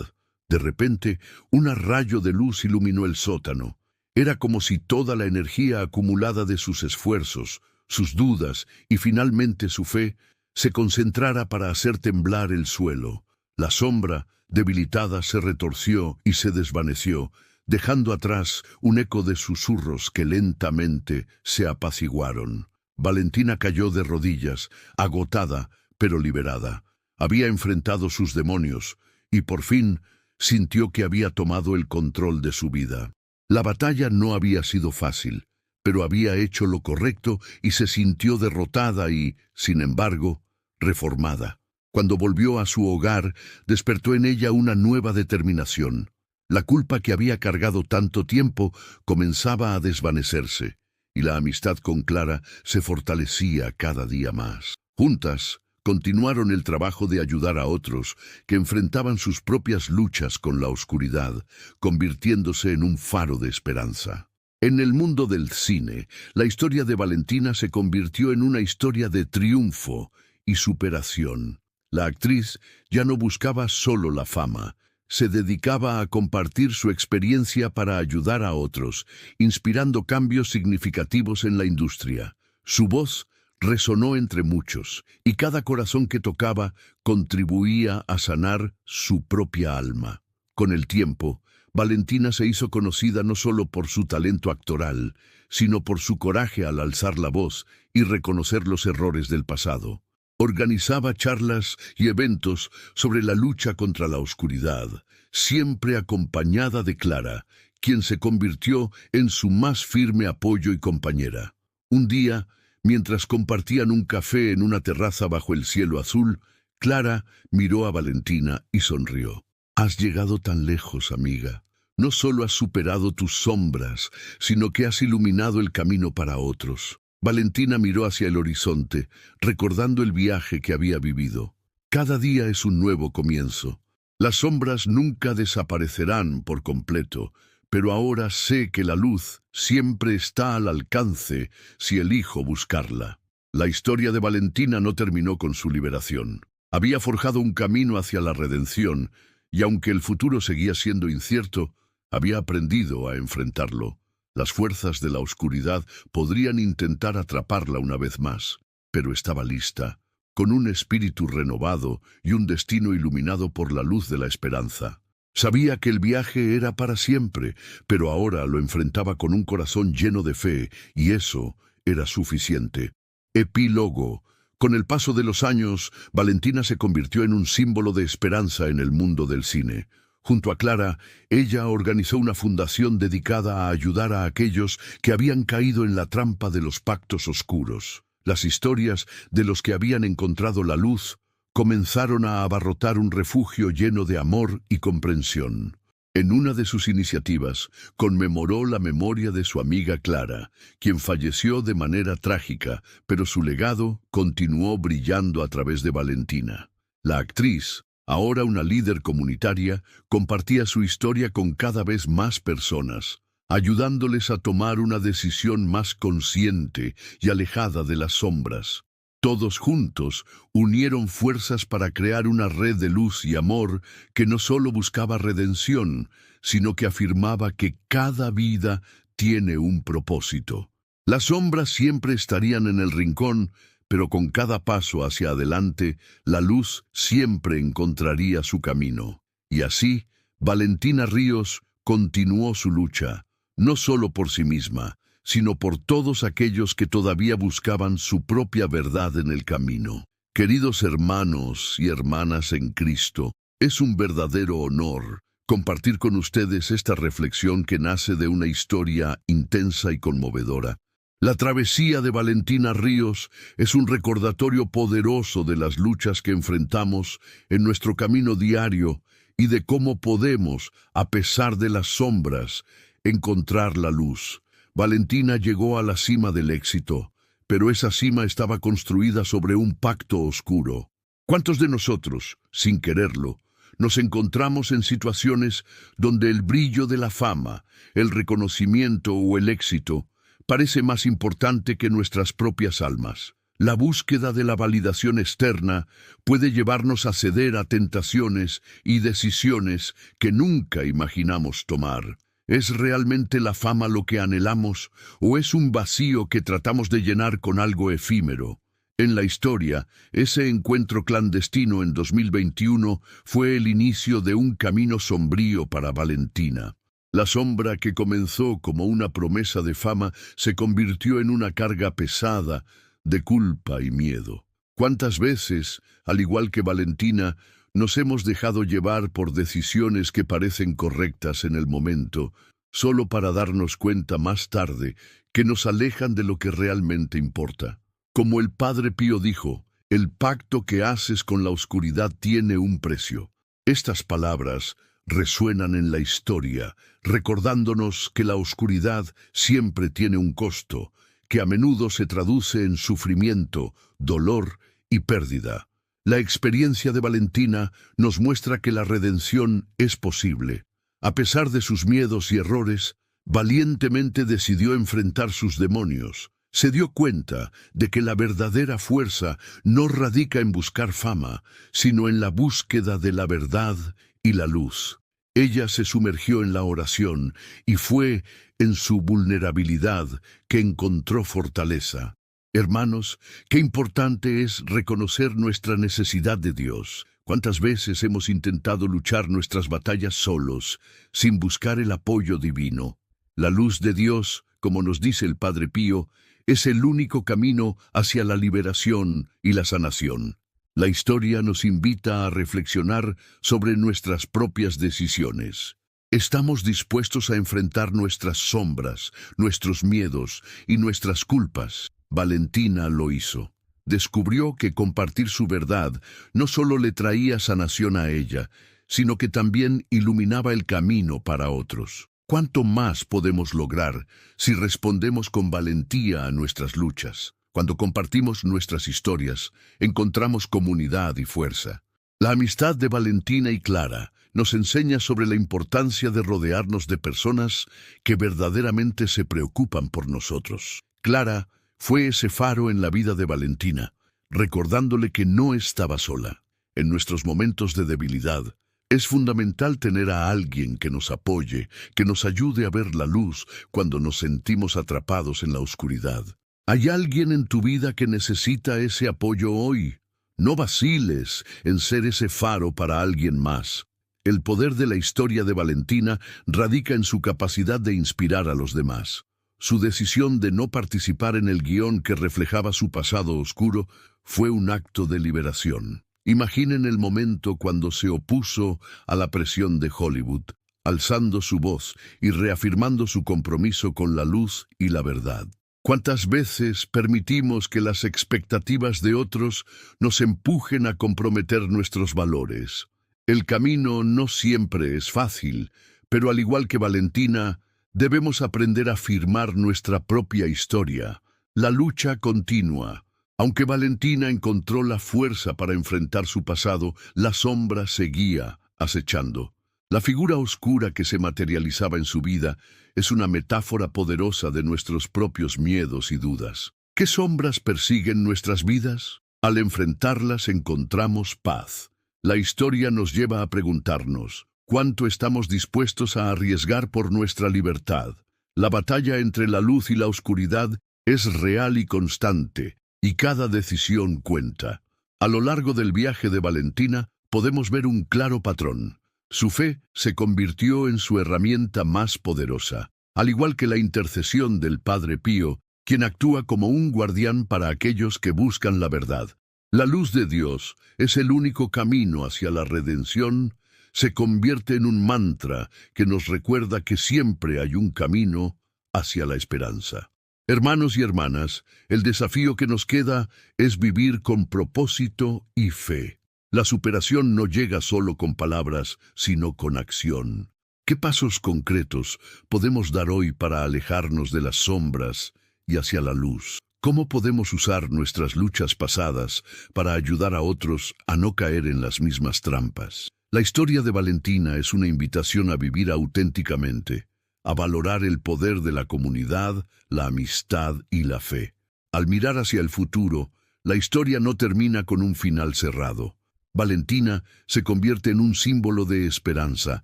De repente, un rayo de luz iluminó el sótano. Era como si toda la energía acumulada de sus esfuerzos, sus dudas y finalmente su fe, se concentrara para hacer temblar el suelo. La sombra, debilitada, se retorció y se desvaneció, dejando atrás un eco de susurros que lentamente se apaciguaron. Valentina cayó de rodillas, agotada, pero liberada. Había enfrentado sus demonios y por fin sintió que había tomado el control de su vida. La batalla no había sido fácil, pero había hecho lo correcto y se sintió derrotada y, sin embargo, reformada. Cuando volvió a su hogar, despertó en ella una nueva determinación. La culpa que había cargado tanto tiempo comenzaba a desvanecerse, y la amistad con Clara se fortalecía cada día más. Juntas, continuaron el trabajo de ayudar a otros que enfrentaban sus propias luchas con la oscuridad, convirtiéndose en un faro de esperanza. En el mundo del cine, la historia de Valentina se convirtió en una historia de triunfo y superación. La actriz ya no buscaba solo la fama, se dedicaba a compartir su experiencia para ayudar a otros, inspirando cambios significativos en la industria. Su voz resonó entre muchos, y cada corazón que tocaba contribuía a sanar su propia alma. Con el tiempo, Valentina se hizo conocida no solo por su talento actoral, sino por su coraje al alzar la voz y reconocer los errores del pasado. Organizaba charlas y eventos sobre la lucha contra la oscuridad, siempre acompañada de Clara, quien se convirtió en su más firme apoyo y compañera. Un día, mientras compartían un café en una terraza bajo el cielo azul, Clara miró a Valentina y sonrió. Has llegado tan lejos, amiga. No solo has superado tus sombras, sino que has iluminado el camino para otros. Valentina miró hacia el horizonte, recordando el viaje que había vivido. Cada día es un nuevo comienzo. Las sombras nunca desaparecerán por completo, pero ahora sé que la luz siempre está al alcance si elijo buscarla. La historia de Valentina no terminó con su liberación. Había forjado un camino hacia la redención, y aunque el futuro seguía siendo incierto, había aprendido a enfrentarlo. Las fuerzas de la oscuridad podrían intentar atraparla una vez más, pero estaba lista, con un espíritu renovado y un destino iluminado por la luz de la esperanza. Sabía que el viaje era para siempre, pero ahora lo enfrentaba con un corazón lleno de fe, y eso era suficiente. Epílogo. Con el paso de los años, Valentina se convirtió en un símbolo de esperanza en el mundo del cine. Junto a Clara, ella organizó una fundación dedicada a ayudar a aquellos que habían caído en la trampa de los pactos oscuros. Las historias de los que habían encontrado la luz comenzaron a abarrotar un refugio lleno de amor y comprensión. En una de sus iniciativas, conmemoró la memoria de su amiga Clara, quien falleció de manera trágica, pero su legado continuó brillando a través de Valentina. La actriz, ahora una líder comunitaria, compartía su historia con cada vez más personas, ayudándoles a tomar una decisión más consciente y alejada de las sombras. Todos juntos unieron fuerzas para crear una red de luz y amor que no solo buscaba redención, sino que afirmaba que cada vida tiene un propósito. Las sombras siempre estarían en el rincón, pero con cada paso hacia adelante, la luz siempre encontraría su camino. Y así, Valentina Ríos continuó su lucha, no solo por sí misma, sino por todos aquellos que todavía buscaban su propia verdad en el camino. Queridos hermanos y hermanas en Cristo, es un verdadero honor compartir con ustedes esta reflexión que nace de una historia intensa y conmovedora. La travesía de Valentina Ríos es un recordatorio poderoso de las luchas que enfrentamos en nuestro camino diario y de cómo podemos, a pesar de las sombras, encontrar la luz. Valentina llegó a la cima del éxito, pero esa cima estaba construida sobre un pacto oscuro. ¿Cuántos de nosotros, sin quererlo, nos encontramos en situaciones donde el brillo de la fama, el reconocimiento o el éxito parece más importante que nuestras propias almas? La búsqueda de la validación externa puede llevarnos a ceder a tentaciones y decisiones que nunca imaginamos tomar. ¿Es realmente la fama lo que anhelamos o es un vacío que tratamos de llenar con algo efímero? En la historia, ese encuentro clandestino en 2021 fue el inicio de un camino sombrío para Valentina. La sombra que comenzó como una promesa de fama se convirtió en una carga pesada de culpa y miedo. ¿Cuántas veces, al igual que Valentina, nos hemos dejado llevar por decisiones que parecen correctas en el momento, solo para darnos cuenta más tarde que nos alejan de lo que realmente importa? Como el Padre Pío dijo, el pacto que haces con la oscuridad tiene un precio. Estas palabras resuenan en la historia, recordándonos que la oscuridad siempre tiene un costo, que a menudo se traduce en sufrimiento, dolor y pérdida. La experiencia de Valentina nos muestra que la redención es posible. A pesar de sus miedos y errores, valientemente decidió enfrentar sus demonios. Se dio cuenta de que la verdadera fuerza no radica en buscar fama, sino en la búsqueda de la verdad y la luz. Ella se sumergió en la oración y fue en su vulnerabilidad que encontró fortaleza. Hermanos, qué importante es reconocer nuestra necesidad de Dios. ¿Cuántas veces hemos intentado luchar nuestras batallas solos, sin buscar el apoyo divino? La luz de Dios, como nos dice el Padre Pío, es el único camino hacia la liberación y la sanación. La historia nos invita a reflexionar sobre nuestras propias decisiones. ¿Estamos dispuestos a enfrentar nuestras sombras, nuestros miedos y nuestras culpas? Valentina lo hizo. Descubrió que compartir su verdad no solo le traía sanación a ella, sino que también iluminaba el camino para otros. ¿Cuánto más podemos lograr si respondemos con valentía a nuestras luchas? Cuando compartimos nuestras historias, encontramos comunidad y fuerza. La amistad de Valentina y Clara nos enseña sobre la importancia de rodearnos de personas que verdaderamente se preocupan por nosotros. Clara fue ese faro en la vida de Valentina, recordándole que no estaba sola. En nuestros momentos de debilidad, es fundamental tener a alguien que nos apoye, que nos ayude a ver la luz cuando nos sentimos atrapados en la oscuridad. ¿Hay alguien en tu vida que necesita ese apoyo hoy? No vaciles en ser ese faro para alguien más. El poder de la historia de Valentina radica en su capacidad de inspirar a los demás. Su decisión de no participar en el guión que reflejaba su pasado oscuro fue un acto de liberación. Imaginen el momento cuando se opuso a la presión de Hollywood, alzando su voz y reafirmando su compromiso con la luz y la verdad. ¿Cuántas veces permitimos que las expectativas de otros nos empujen a comprometer nuestros valores? El camino no siempre es fácil, pero al igual que Valentina, debemos aprender a firmar nuestra propia historia. La lucha continúa. Aunque Valentina encontró la fuerza para enfrentar su pasado, la sombra seguía acechando. La figura oscura que se materializaba en su vida es una metáfora poderosa de nuestros propios miedos y dudas. ¿Qué sombras persiguen nuestras vidas? Al enfrentarlas encontramos paz. La historia nos lleva a preguntarnos, ¿cuánto estamos dispuestos a arriesgar por nuestra libertad? La batalla entre la luz y la oscuridad es real y constante, y cada decisión cuenta. A lo largo del viaje de Valentina podemos ver un claro patrón. Su fe se convirtió en su herramienta más poderosa, al igual que la intercesión del Padre Pío, quien actúa como un guardián para aquellos que buscan la verdad. La luz de Dios es el único camino hacia la redención. Se convierte en un mantra que nos recuerda que siempre hay un camino hacia la esperanza. Hermanos y hermanas, el desafío que nos queda es vivir con propósito y fe. La superación no llega solo con palabras, sino con acción. ¿Qué pasos concretos podemos dar hoy para alejarnos de las sombras y hacia la luz? ¿Cómo podemos usar nuestras luchas pasadas para ayudar a otros a no caer en las mismas trampas? La historia de Valentina es una invitación a vivir auténticamente, a valorar el poder de la comunidad, la amistad y la fe. Al mirar hacia el futuro, la historia no termina con un final cerrado. Valentina se convierte en un símbolo de esperanza,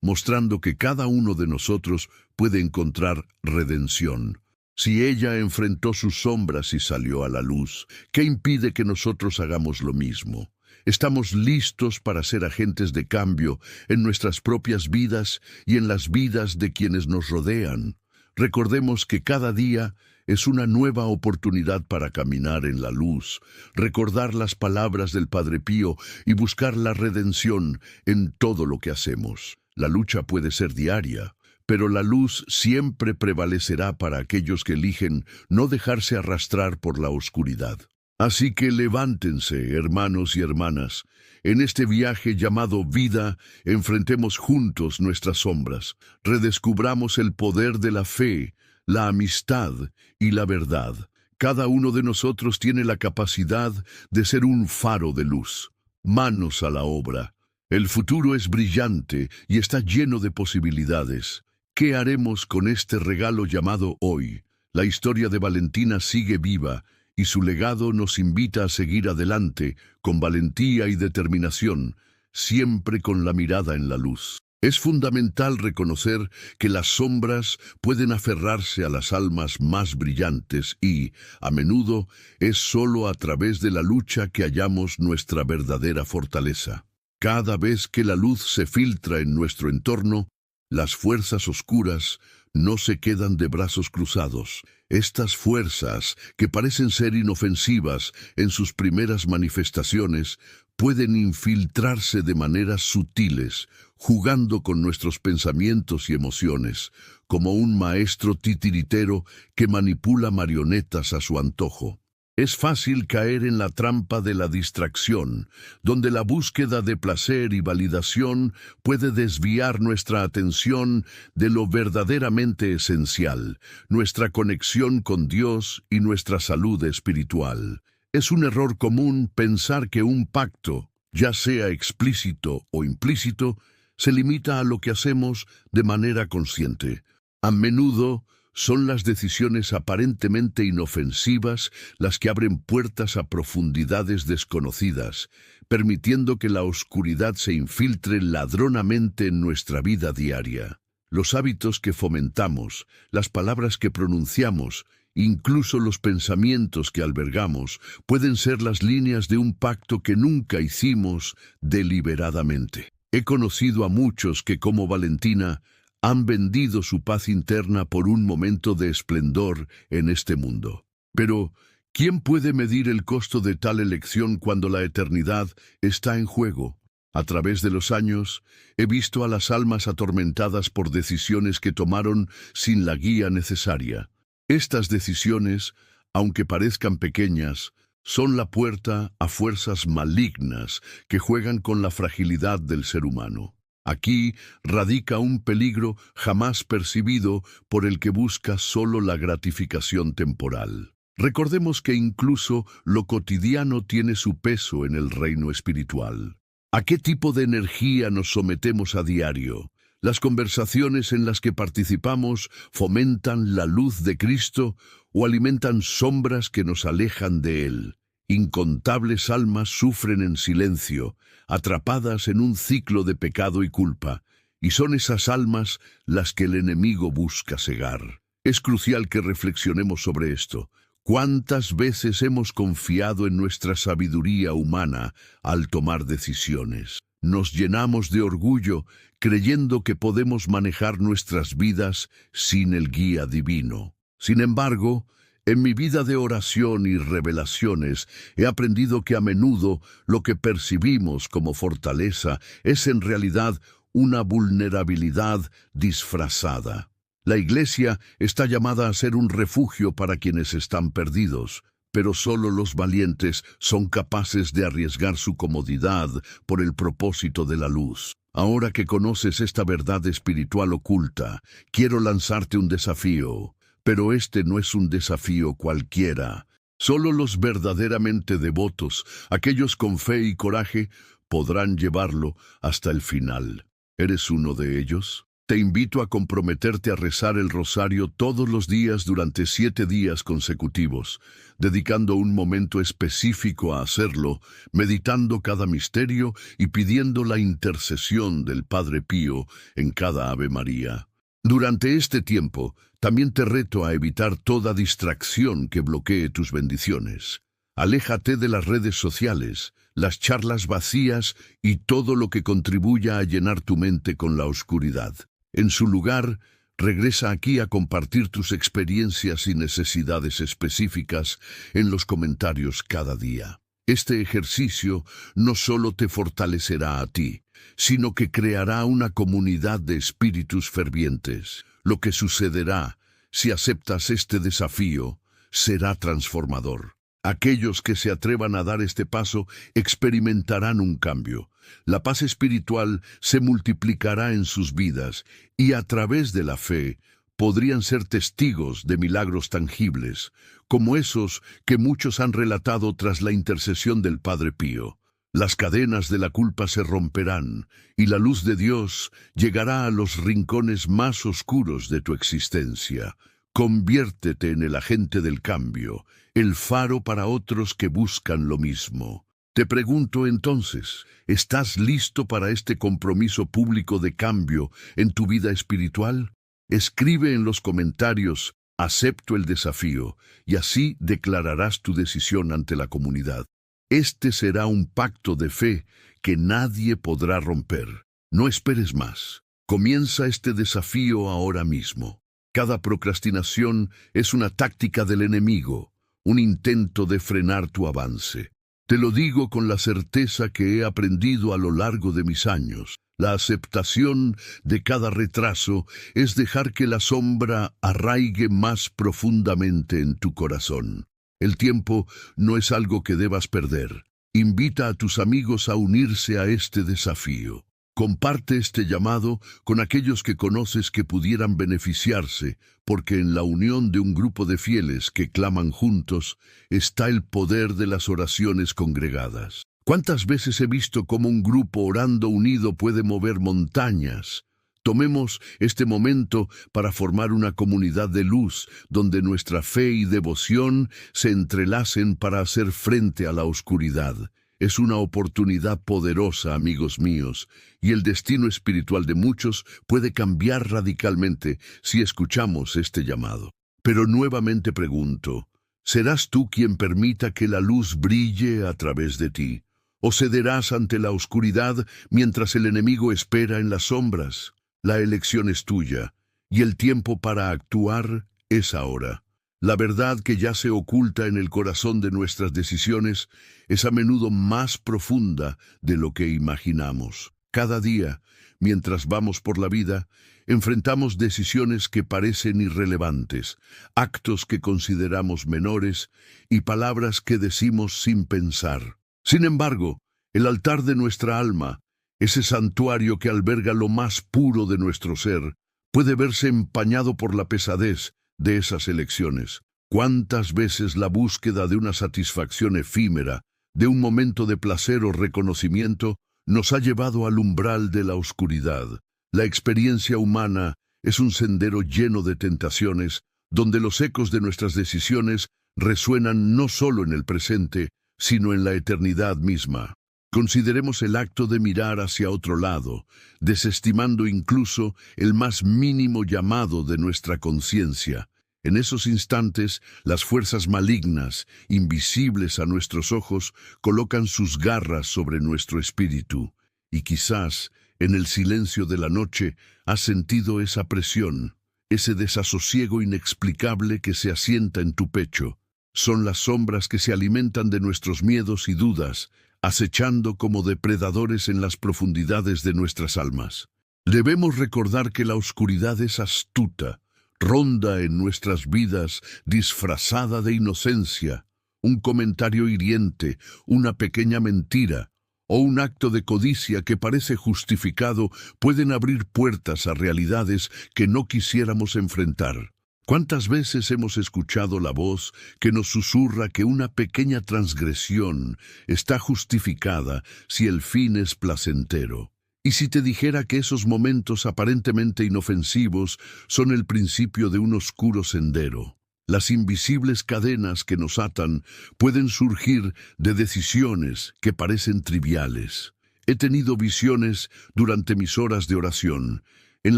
mostrando que cada uno de nosotros puede encontrar redención. Si ella enfrentó sus sombras y salió a la luz, ¿qué impide que nosotros hagamos lo mismo? Estamos listos para ser agentes de cambio en nuestras propias vidas y en las vidas de quienes nos rodean. Recordemos que cada día es una nueva oportunidad para caminar en la luz, recordar las palabras del Padre Pío y buscar la redención en todo lo que hacemos. La lucha puede ser diaria, pero la luz siempre prevalecerá para aquellos que eligen no dejarse arrastrar por la oscuridad. Así que levántense, hermanos y hermanas. En este viaje llamado vida, enfrentemos juntos nuestras sombras, redescubramos el poder de la fe, la amistad y la verdad. Cada uno de nosotros tiene la capacidad de ser un faro de luz. Manos a la obra. El futuro es brillante y está lleno de posibilidades. ¿Qué haremos con este regalo llamado hoy? La historia de Valentina sigue viva, y su legado nos invita a seguir adelante con valentía y determinación, siempre con la mirada en la luz. Es fundamental reconocer que las sombras pueden aferrarse a las almas más brillantes y, a menudo, es solo a través de la lucha que hallamos nuestra verdadera fortaleza. Cada vez que la luz se filtra en nuestro entorno, las fuerzas oscuras no se quedan de brazos cruzados. Estas fuerzas, que parecen ser inofensivas en sus primeras manifestaciones, pueden infiltrarse de maneras sutiles, jugando con nuestros pensamientos y emociones, como un maestro titiritero que manipula marionetas a su antojo. Es fácil caer en la trampa de la distracción, donde la búsqueda de placer y validación puede desviar nuestra atención de lo verdaderamente esencial, nuestra conexión con Dios y nuestra salud espiritual. Es un error común pensar que un pacto, ya sea explícito o implícito, se limita a lo que hacemos de manera consciente. A menudo, son las decisiones aparentemente inofensivas las que abren puertas a profundidades desconocidas, permitiendo que la oscuridad se infiltre ladronamente en nuestra vida diaria. Los hábitos que fomentamos, las palabras que pronunciamos, incluso los pensamientos que albergamos, pueden ser las líneas de un pacto que nunca hicimos deliberadamente. He conocido a muchos que, como Valentina, han vendido su paz interna por un momento de esplendor en este mundo. Pero, ¿quién puede medir el costo de tal elección cuando la eternidad está en juego? A través de los años, he visto a las almas atormentadas por decisiones que tomaron sin la guía necesaria. Estas decisiones, aunque parezcan pequeñas, son la puerta a fuerzas malignas que juegan con la fragilidad del ser humano. Aquí radica un peligro jamás percibido por el que busca solo la gratificación temporal. Recordemos que incluso lo cotidiano tiene su peso en el reino espiritual. ¿A qué tipo de energía nos sometemos a diario? ¿Las conversaciones en las que participamos fomentan la luz de Cristo o alimentan sombras que nos alejan de Él? Incontables almas sufren en silencio, atrapadas en un ciclo de pecado y culpa, y son esas almas las que el enemigo busca cegar. Es crucial que reflexionemos sobre esto. ¿Cuántas veces hemos confiado en nuestra sabiduría humana al tomar decisiones? Nos llenamos de orgullo creyendo que podemos manejar nuestras vidas sin el guía divino. Sin embargo, en mi vida de oración y revelaciones he aprendido que a menudo lo que percibimos como fortaleza es en realidad una vulnerabilidad disfrazada. La Iglesia está llamada a ser un refugio para quienes están perdidos, pero solo los valientes son capaces de arriesgar su comodidad por el propósito de la luz. Ahora que conoces esta verdad espiritual oculta, quiero lanzarte un desafío. Pero este no es un desafío cualquiera. Solo los verdaderamente devotos, aquellos con fe y coraje, podrán llevarlo hasta el final. ¿Eres uno de ellos? Te invito a comprometerte a rezar el rosario todos los días durante 7 días consecutivos, dedicando un momento específico a hacerlo, meditando cada misterio y pidiendo la intercesión del Padre Pío en cada Ave María. Durante este tiempo, también te reto a evitar toda distracción que bloquee tus bendiciones. Aléjate de las redes sociales, las charlas vacías y todo lo que contribuya a llenar tu mente con la oscuridad. En su lugar, regresa aquí a compartir tus experiencias y necesidades específicas en los comentarios cada día. Este ejercicio no solo te fortalecerá a ti, sino que creará una comunidad de espíritus fervientes. Lo que sucederá si aceptas este desafío será transformador. Aquellos que se atrevan a dar este paso experimentarán un cambio. La paz espiritual se multiplicará en sus vidas y a través de la fe podrían ser testigos de milagros tangibles, como esos que muchos han relatado tras la intercesión del Padre Pío. Las cadenas de la culpa se romperán y la luz de Dios llegará a los rincones más oscuros de tu existencia. Conviértete en el agente del cambio, el faro para otros que buscan lo mismo. Te pregunto entonces, ¿estás listo para este compromiso público de cambio en tu vida espiritual? Escribe en los comentarios, acepto el desafío, y así declararás tu decisión ante la comunidad. Este será un pacto de fe que nadie podrá romper. No esperes más. Comienza este desafío ahora mismo. Cada procrastinación es una táctica del enemigo, un intento de frenar tu avance. Te lo digo con la certeza que he aprendido a lo largo de mis años. La aceptación de cada retraso es dejar que la sombra arraigue más profundamente en tu corazón. El tiempo no es algo que debas perder. Invita a tus amigos a unirse a este desafío. Comparte este llamado con aquellos que conoces que pudieran beneficiarse, porque en la unión de un grupo de fieles que claman juntos está el poder de las oraciones congregadas. ¿Cuántas veces he visto cómo un grupo orando unido puede mover montañas? Tomemos este momento para formar una comunidad de luz, donde nuestra fe y devoción se entrelacen para hacer frente a la oscuridad. Es una oportunidad poderosa, amigos míos, y el destino espiritual de muchos puede cambiar radicalmente si escuchamos este llamado. Pero nuevamente pregunto, ¿serás tú quien permita que la luz brille a través de ti? ¿O cederás ante la oscuridad mientras el enemigo espera en las sombras? La elección es tuya, y el tiempo para actuar es ahora. La verdad que yace oculta en el corazón de nuestras decisiones es a menudo más profunda de lo que imaginamos. Cada día, mientras vamos por la vida, enfrentamos decisiones que parecen irrelevantes, actos que consideramos menores y palabras que decimos sin pensar. Sin embargo, el altar de nuestra alma, ese santuario que alberga lo más puro de nuestro ser, puede verse empañado por la pesadez de esas elecciones. ¿Cuántas veces la búsqueda de una satisfacción efímera, de un momento de placer o reconocimiento, nos ha llevado al umbral de la oscuridad? La experiencia humana es un sendero lleno de tentaciones, donde los ecos de nuestras decisiones resuenan no solo en el presente, sino en la eternidad misma. Consideremos el acto de mirar hacia otro lado, desestimando incluso el más mínimo llamado de nuestra conciencia. En esos instantes, las fuerzas malignas, invisibles a nuestros ojos, colocan sus garras sobre nuestro espíritu. Y quizás, en el silencio de la noche, has sentido esa presión, ese desasosiego inexplicable que se asienta en tu pecho. Son las sombras que se alimentan de nuestros miedos y dudas, acechando como depredadores en las profundidades de nuestras almas. Debemos recordar que la oscuridad es astuta, ronda en nuestras vidas disfrazada de inocencia. Un comentario hiriente, una pequeña mentira o un acto de codicia que parece justificado pueden abrir puertas a realidades que no quisiéramos enfrentar. ¿Cuántas veces hemos escuchado la voz que nos susurra que una pequeña transgresión está justificada si el fin es placentero? ¿Y si te dijera que esos momentos aparentemente inofensivos son el principio de un oscuro sendero? Las invisibles cadenas que nos atan pueden surgir de decisiones que parecen triviales. He tenido visiones durante mis horas de oración, en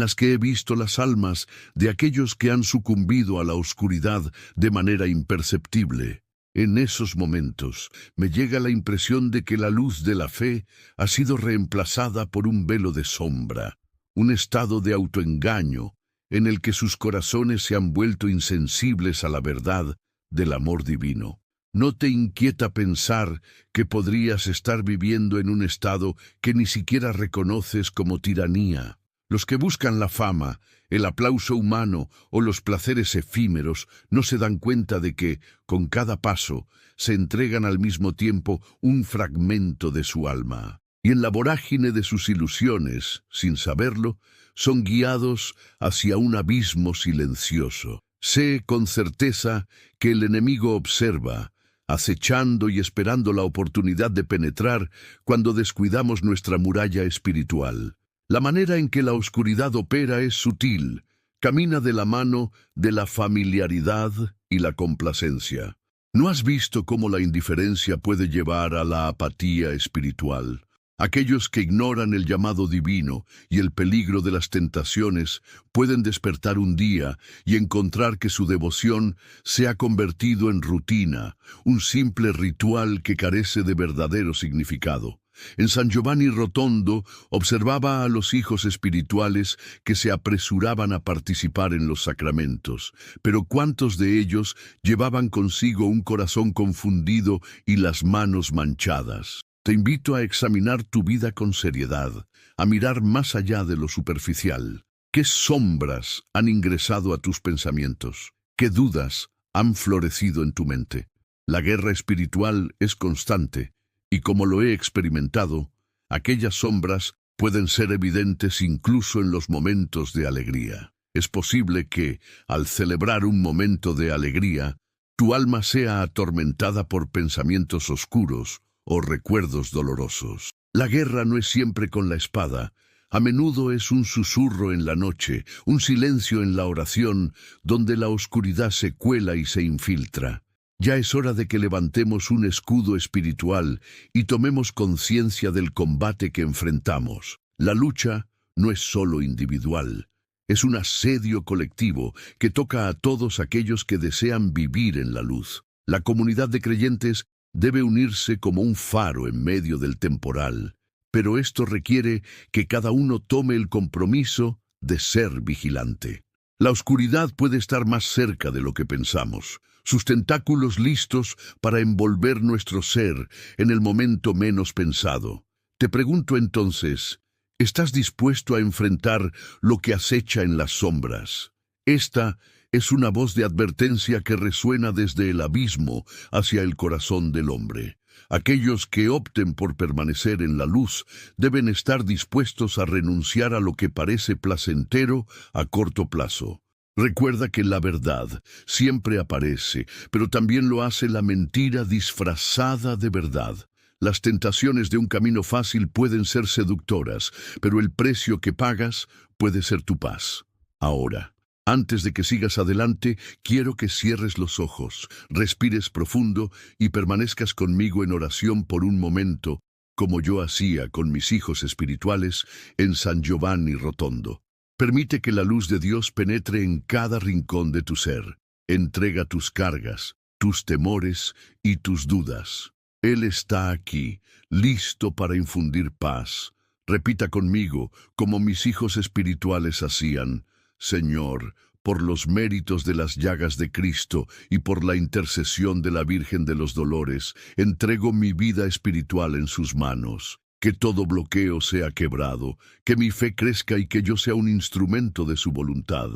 las que he visto las almas de aquellos que han sucumbido a la oscuridad de manera imperceptible. En esos momentos me llega la impresión de que la luz de la fe ha sido reemplazada por un velo de sombra, un estado de autoengaño en el que sus corazones se han vuelto insensibles a la verdad del amor divino. ¿No te inquieta pensar que podrías estar viviendo en un estado que ni siquiera reconoces como tiranía? Los que buscan la fama, el aplauso humano o los placeres efímeros no se dan cuenta de que, con cada paso, se entregan al mismo tiempo un fragmento de su alma. Y en la vorágine de sus ilusiones, sin saberlo, son guiados hacia un abismo silencioso. Sé con certeza que el enemigo observa, acechando y esperando la oportunidad de penetrar cuando descuidamos nuestra muralla espiritual. La manera en que la oscuridad opera es sutil, camina de la mano de la familiaridad y la complacencia. ¿No has visto cómo la indiferencia puede llevar a la apatía espiritual? Aquellos que ignoran el llamado divino y el peligro de las tentaciones pueden despertar un día y encontrar que su devoción se ha convertido en rutina, un simple ritual que carece de verdadero significado. En San Giovanni Rotondo observaba a los hijos espirituales que se apresuraban a participar en los sacramentos, pero ¿cuántos de ellos llevaban consigo un corazón confundido y las manos manchadas? Te invito a examinar tu vida con seriedad, a mirar más allá de lo superficial. ¿Qué sombras han ingresado a tus pensamientos? ¿Qué dudas han florecido en tu mente? La guerra espiritual es constante, y como lo he experimentado, aquellas sombras pueden ser evidentes incluso en los momentos de alegría. Es posible que, al celebrar un momento de alegría, tu alma sea atormentada por pensamientos oscuros o recuerdos dolorosos. La guerra no es siempre con la espada. A menudo es un susurro en la noche, un silencio en la oración, donde la oscuridad se cuela y se infiltra. Ya es hora de que levantemos un escudo espiritual y tomemos conciencia del combate que enfrentamos. La lucha no es solo individual, es un asedio colectivo que toca a todos aquellos que desean vivir en la luz. La comunidad de creyentes debe unirse como un faro en medio del temporal, pero esto requiere que cada uno tome el compromiso de ser vigilante. La oscuridad puede estar más cerca de lo que pensamos, sus tentáculos listos para envolver nuestro ser en el momento menos pensado. Te pregunto entonces, ¿estás dispuesto a enfrentar lo que acecha en las sombras? Esta es una voz de advertencia que resuena desde el abismo hacia el corazón del hombre. Aquellos que opten por permanecer en la luz deben estar dispuestos a renunciar a lo que parece placentero a corto plazo. Recuerda que la verdad siempre aparece, pero también lo hace la mentira disfrazada de verdad. Las tentaciones de un camino fácil pueden ser seductoras, pero el precio que pagas puede ser tu paz. Ahora, antes de que sigas adelante, quiero que cierres los ojos, respires profundo y permanezcas conmigo en oración por un momento, como yo hacía con mis hijos espirituales en San Giovanni Rotondo. Permite que la luz de Dios penetre en cada rincón de tu ser. Entrega tus cargas, tus temores y tus dudas. Él está aquí, listo para infundir paz. Repita conmigo, como mis hijos espirituales hacían: Señor, por los méritos de las llagas de Cristo y por la intercesión de la Virgen de los Dolores, entrego mi vida espiritual en sus manos. Que todo bloqueo sea quebrado, que mi fe crezca y que yo sea un instrumento de su voluntad.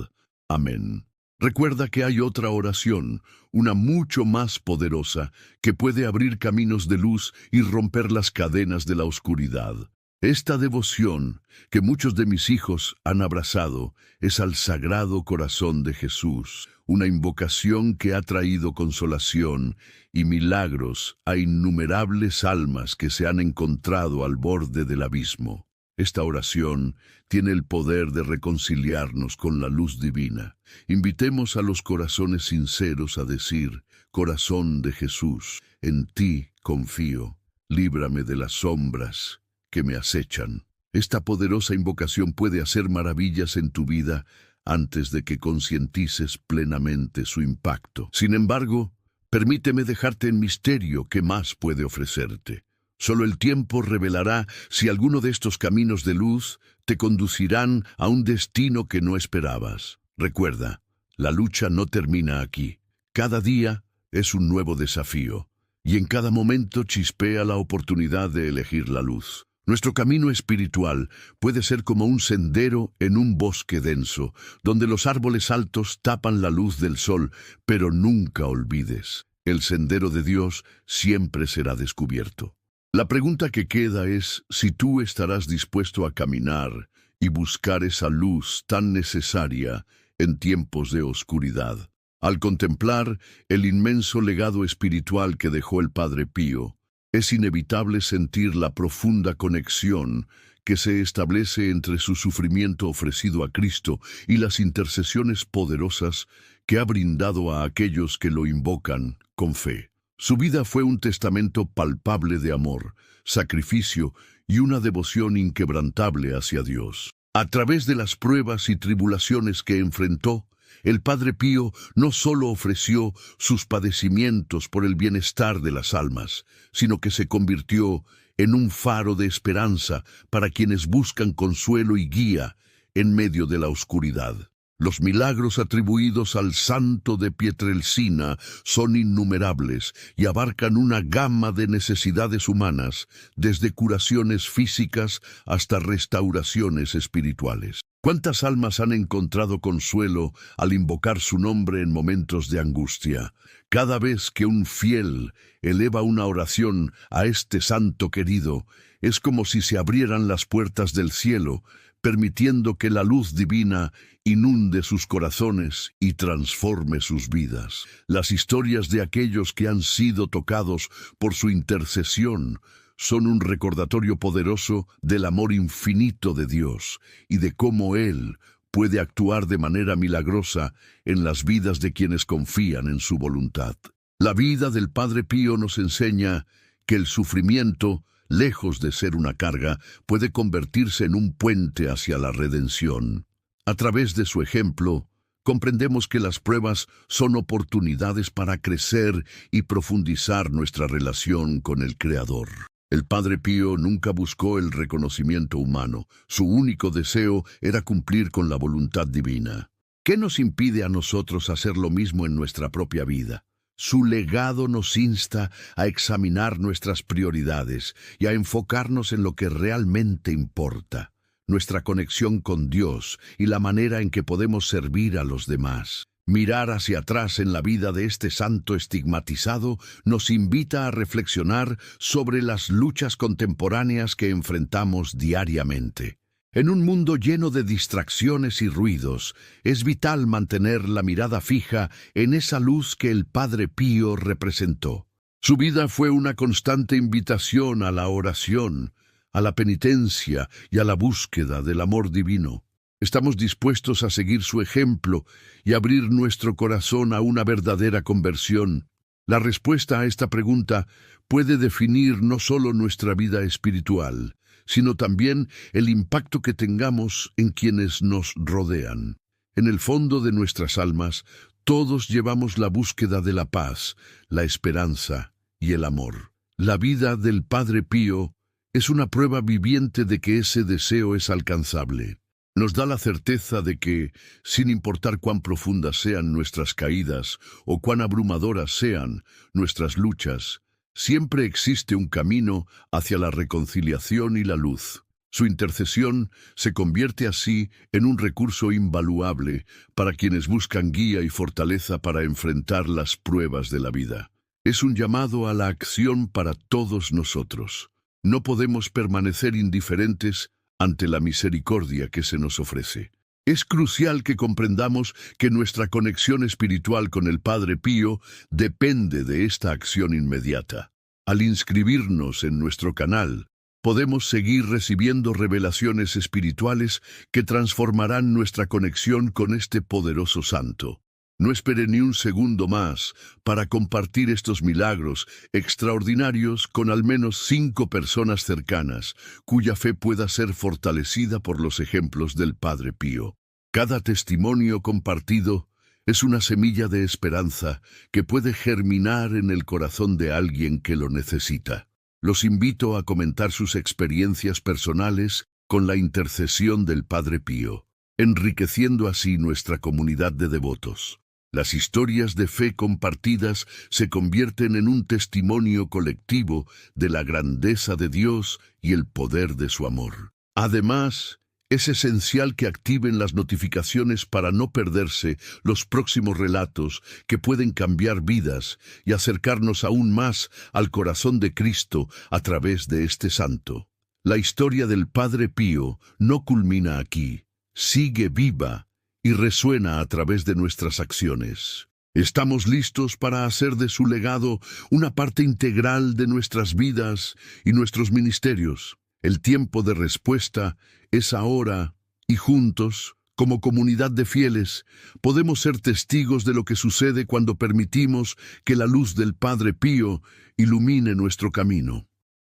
Amén. Recuerda que hay otra oración, una mucho más poderosa, que puede abrir caminos de luz y romper las cadenas de la oscuridad. Esta devoción, que muchos de mis hijos han abrazado, es al Sagrado Corazón de Jesús, una invocación que ha traído consolación y milagros a innumerables almas que se han encontrado al borde del abismo. Esta oración tiene el poder de reconciliarnos con la luz divina. Invitemos a los corazones sinceros a decir: Corazón de Jesús, en ti confío, líbrame de las sombras que me acechan. Esta poderosa invocación puede hacer maravillas en tu vida antes de que concientices plenamente su impacto. Sin embargo, permíteme dejarte en misterio qué más puede ofrecerte. Solo el tiempo revelará si alguno de estos caminos de luz te conducirán a un destino que no esperabas. Recuerda, la lucha no termina aquí. Cada día es un nuevo desafío, y en cada momento chispea la oportunidad de elegir la luz. Nuestro camino espiritual puede ser como un sendero en un bosque denso, donde los árboles altos tapan la luz del sol, pero nunca olvides, el sendero de Dios siempre será descubierto. La pregunta que queda es si tú estarás dispuesto a caminar y buscar esa luz tan necesaria en tiempos de oscuridad. Al contemplar el inmenso legado espiritual que dejó el Padre Pío, es inevitable sentir la profunda conexión que se establece entre su sufrimiento ofrecido a Cristo y las intercesiones poderosas que ha brindado a aquellos que lo invocan con fe. Su vida fue un testamento palpable de amor, sacrificio y una devoción inquebrantable hacia Dios. A través de las pruebas y tribulaciones que enfrentó, el Padre Pío no solo ofreció sus padecimientos por el bienestar de las almas, sino que se convirtió en un faro de esperanza para quienes buscan consuelo y guía en medio de la oscuridad. Los milagros atribuidos al santo de Pietrelcina son innumerables y abarcan una gama de necesidades humanas, desde curaciones físicas hasta restauraciones espirituales. ¿Cuántas almas han encontrado consuelo al invocar su nombre en momentos de angustia? Cada vez que un fiel eleva una oración a este santo querido, es como si se abrieran las puertas del cielo, permitiendo que la luz divina inunde sus corazones y transforme sus vidas. Las historias de aquellos que han sido tocados por su intercesión son un recordatorio poderoso del amor infinito de Dios y de cómo Él puede actuar de manera milagrosa en las vidas de quienes confían en su voluntad. La vida del Padre Pío nos enseña que el sufrimiento, lejos de ser una carga, puede convertirse en un puente hacia la redención. A través de su ejemplo, comprendemos que las pruebas son oportunidades para crecer y profundizar nuestra relación con el Creador. El Padre Pío nunca buscó el reconocimiento humano. Su único deseo era cumplir con la voluntad divina. ¿Qué nos impide a nosotros hacer lo mismo en nuestra propia vida? Su legado nos insta a examinar nuestras prioridades y a enfocarnos en lo que realmente importa, nuestra conexión con Dios y la manera en que podemos servir a los demás. Mirar hacia atrás en la vida de este santo estigmatizado nos invita a reflexionar sobre las luchas contemporáneas que enfrentamos diariamente. En un mundo lleno de distracciones y ruidos, es vital mantener la mirada fija en esa luz que el Padre Pío representó. Su vida fue una constante invitación a la oración, a la penitencia y a la búsqueda del amor divino. ¿Estamos dispuestos a seguir su ejemplo y abrir nuestro corazón a una verdadera conversión? La respuesta a esta pregunta puede definir no solo nuestra vida espiritual, sino también el impacto que tengamos en quienes nos rodean. En el fondo de nuestras almas, Todos llevamos la búsqueda de la paz, la esperanza y el amor. La vida del Padre Pío es una prueba viviente de que ese deseo es alcanzable. Nos da la certeza de que, sin importar cuán profundas sean nuestras caídas o cuán abrumadoras sean nuestras luchas, siempre existe un camino hacia la reconciliación y la luz. Su intercesión se convierte así en un recurso invaluable para quienes buscan guía y fortaleza para enfrentar las pruebas de la vida. Es un llamado a la acción para todos nosotros. No podemos permanecer indiferentes ante la misericordia que se nos ofrece. Es crucial que comprendamos que nuestra conexión espiritual con el Padre Pío depende de esta acción inmediata. Al inscribirnos en nuestro canal, podemos seguir recibiendo revelaciones espirituales que transformarán nuestra conexión con este poderoso santo. No espere ni un segundo más para compartir estos milagros extraordinarios con al menos 5 personas cercanas, cuya fe pueda ser fortalecida por los ejemplos del Padre Pío. Cada testimonio compartido es una semilla de esperanza que puede germinar en el corazón de alguien que lo necesita. Los invito a comentar sus experiencias personales con la intercesión del Padre Pío, enriqueciendo así nuestra comunidad de devotos. Las historias de fe compartidas se convierten en un testimonio colectivo de la grandeza de Dios y el poder de su amor. Además, es esencial que activen las notificaciones para no perderse los próximos relatos que pueden cambiar vidas y acercarnos aún más al corazón de Cristo a través de este santo. La historia del Padre Pío no culmina aquí, sigue viva y resuena a través de nuestras acciones. Estamos listos para hacer de su legado una parte integral de nuestras vidas y nuestros ministerios. El tiempo de respuesta es ahora y juntos, como comunidad de fieles, podemos ser testigos de lo que sucede cuando permitimos que la luz del Padre Pío ilumine nuestro camino.